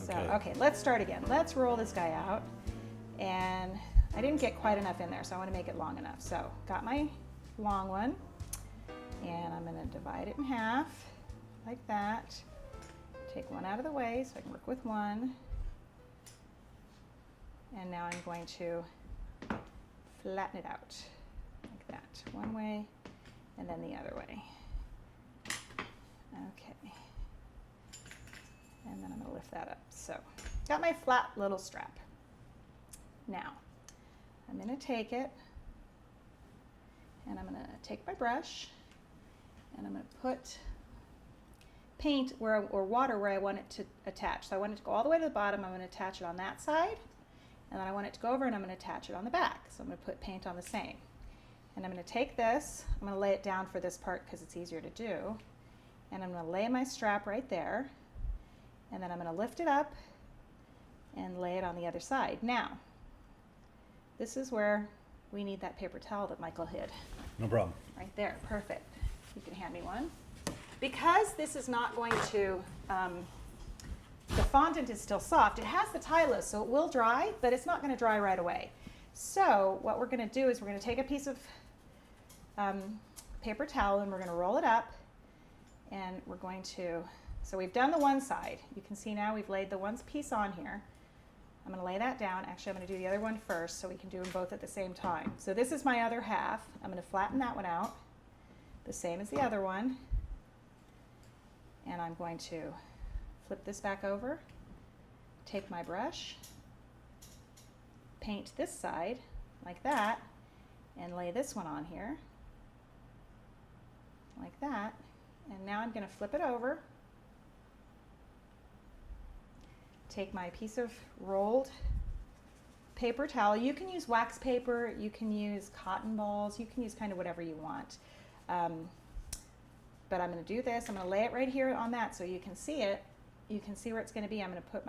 Okay. So, okay, let's start again. Let's roll this guy out. And I didn't get quite enough in there, so I want to make it long enough. So, got my long one, and I'm going to divide it in half like that. Take one out of the way so I can work with one. And now I'm going to flatten it out like that. One way and then the other way. Okay. And then I'm going to lift that up. So, got my flat little strap. Now, I'm going to take it and I'm going to take my brush and I'm going to put paint or water where I want it to attach. So I want it to go all the way to the bottom. I'm going to attach it on that side, and then I want it to go over and I'm going to attach it on the back. So I'm going to put paint on the same. And I'm going to take this, I'm going to lay it down for this part because it's easier to do, and I'm going to lay my strap right there, and then I'm going to lift it up and lay it on the other side. Now, this is where we need that paper towel that Michael hid. No problem. Right there, perfect. You can hand me one. Because this is not going to, the fondant is still soft. It has the tylose, so it will dry, but it's not going to dry right away. So what we're going to do is we're going to take a piece of paper towel and we're going to roll it up, and we're going to, so we've done the one side. You can see now we've laid the one piece on here. I'm going to lay that down. Actually, I'm going to do the other one first so we can do them both at the same time. So this is my other half. I'm going to flatten that one out, the same as the other one. And I'm going to flip this back over, take my brush, paint this side like that, and lay this one on here like that. And now I'm going to flip it over, take my piece of rolled paper towel. You can use wax paper, you can use cotton balls, you can use kind of whatever you want. But I'm going to do this. I'm going to lay it right here on that so you can see it. You can see where it's going to be. I'm going to put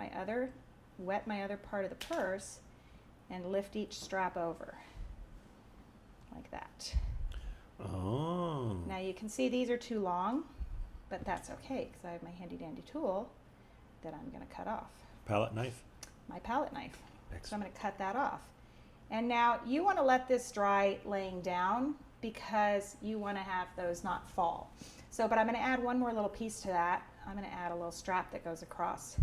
wet my other part of the purse and lift each strap over like that. Oh. Now you can see these are too long, but that's okay because I have my handy dandy tool that I'm going to cut off. Palette knife? My palette knife. Excellent. So I'm going to cut that off. And now you want to let this dry laying down because you want to have those not fall. So, but I'm going to add one more little piece to that. I'm going to add a little strap that goes across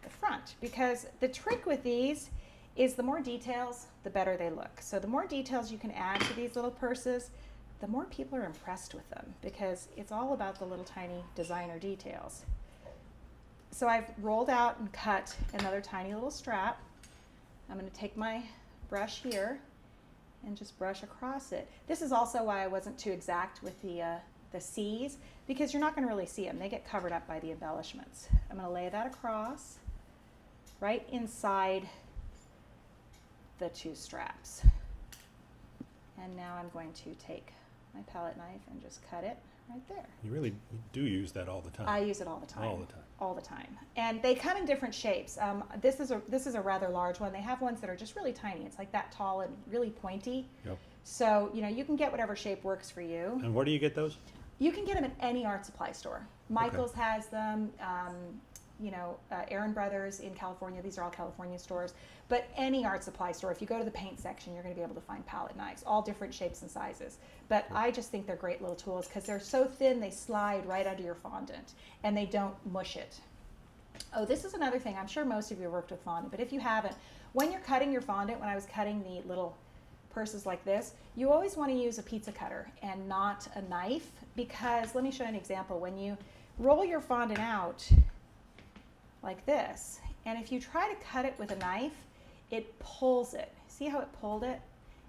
the front, because the trick with these is the more details, the better they look. So the more details you can add to these little purses, the more people are impressed with them, because it's all about the little tiny designer details. So I've rolled out and cut another tiny little strap. I'm going to take my brush here and just brush across it. This is also why I wasn't too exact with the C's, because you're not going to really see them. They get covered up by the embellishments. I'm going to lay that across right inside the two straps. And now I'm going to take my palette knife and just cut it right there. You really do use that all the time. I use it all the time. All the time. All the time. And they come in different shapes. This is a rather large one. They have ones that are just really tiny. It's like that tall and really pointy. Yep. So, you know, you can get whatever shape works for you. And where do you get those? You can get them at any art supply store. Michael's has them, you know, Aaron Brothers in California. These are all California stores. But any art supply store, if you go to the paint section, you're going to be able to find palette knives, all different shapes and sizes. But I just think they're great little tools because they're so thin, they slide right under your fondant and they don't mush it. Oh, this is another thing. I'm sure most of you have worked with fondant, but if you haven't, when you're cutting your fondant, when I was cutting the little purses like this, you always want to use a pizza cutter and not a knife, because let me show you an example. When you roll your fondant out like this, and if you try to cut it with a knife, it pulls it. See how it pulled it?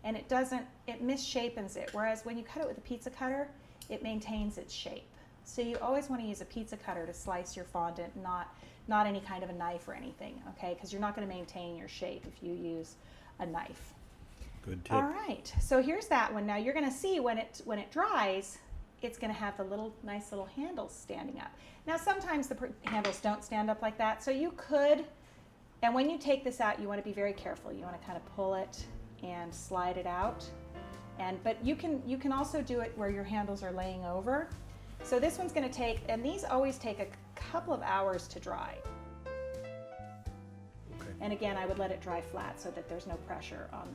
And it doesn't, it misshapens it. Whereas when you cut it with a pizza cutter, it maintains its shape. So you always want to use a pizza cutter to slice your fondant, not any kind of a knife or anything, okay? Because you're not going to maintain your shape if you use a knife. Good tip. All right, so here's that one. Now you're going to see when it dries, it's going to have the nice little handles standing up. Now sometimes the handles don't stand up like that, so you could, and when you take this out, you want to be very careful. You want to kind of pull it and slide it out. But you can also do it where your handles are laying over. So this one's going to take, and these always take a couple of hours to dry. And again, I would let it dry flat so that there's no pressure on